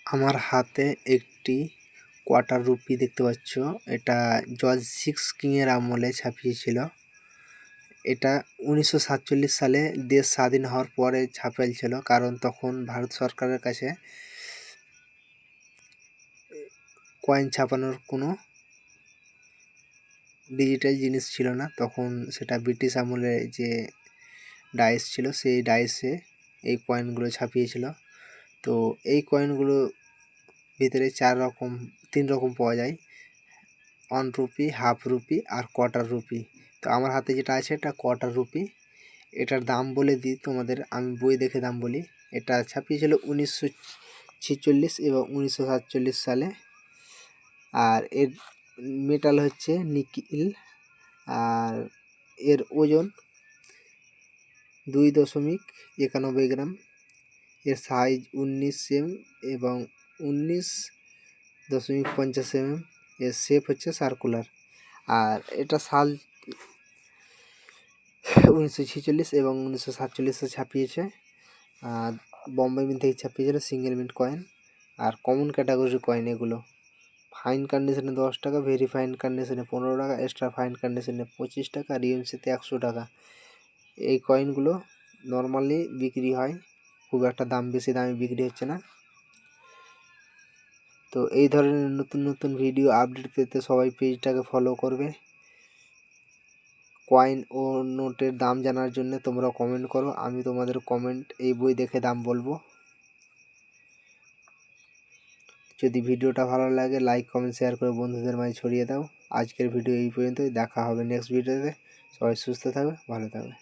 আমার হাতে একটি কোয়ার্টার রুপি দেখতে পাচ্ছ। এটা জর্জ কিংয়ের আমলে ছাপিয়েছিল। এটা 1947 সালে দেশ স্বাধীন হওয়ার পরে ছাপিয়েছিল, কারণ তখন ভারত সরকারের কাছে কয়েন ছাপানোর কোনো ডিজিটাল জিনিস ছিল না। তখন সেটা ব্রিটিশ আমলে যে ডাইস ছিল, সেই ডাইসে এই কয়েনগুলো ছাপিয়েছিল। তো এই কয়েনগুলো ভিতরে তিন রকম পাওয়া যায়: 1 রুপি, হাফ রুপি আর কোয়ার্টার রুপি। তো আমার হাতে যেটা আছে এটা কোয়ার্টার রুপি। এটার দাম বলে দিই তোমাদের, আমি বই দেখে দাম বলি। এটা ছাপিয়েছিল 1946 এবং 1947 সালে। আর এর মেটাল হচ্ছে নিকেল। আর এর ওজন 2.91 গ্রাম। এর সাইজ 19 সেম এবং 19.50 mm। এর শেপ হচ্ছে সার্কুলার। আর এটা সাল 1946 এবং 1947 ছাপিয়েছে। আর বম্বে মিন্ট থেকে ছাপিয়েছিল, সিঙ্গেল মিন্ট কয়েন। আর কমন ক্যাটাগরির কয়েন এগুলো। ফাইন কন্ডিশনে 10 টাকা, ভেরি ফাইন কন্ডিশনে 15 টাকা, এক্সট্রা ফাইন কন্ডিশনে 25 টাকা, রিএমসিতে 100 টাকা। এই কয়েনগুলো নর্মালি বিক্রি হয়, খুব একটা বেশি দামে বিক্রি হচ্ছে না। তো এই ধরনের নতুন নতুন ভিডিও আপডেট পেতে সবাই পেজটাকে ফলো করবে। কয়েন ও নোটের দাম জানার জন্য তোমরা কমেন্ট করো, আমি তোমাদের কমেন্ট এই বই দেখে দাম বলবো। যদি ভিডিওটা ভালো লাগে লাইক কমেন্ট শেয়ার করে বন্ধুদের মাঝে ছড়িয়ে দাও। আজকের ভিডিও এই পর্যন্তই, দেখা হবে নেক্সট ভিডিওতে। সবাই সুস্থ থাকবে, ভালো থাকবে।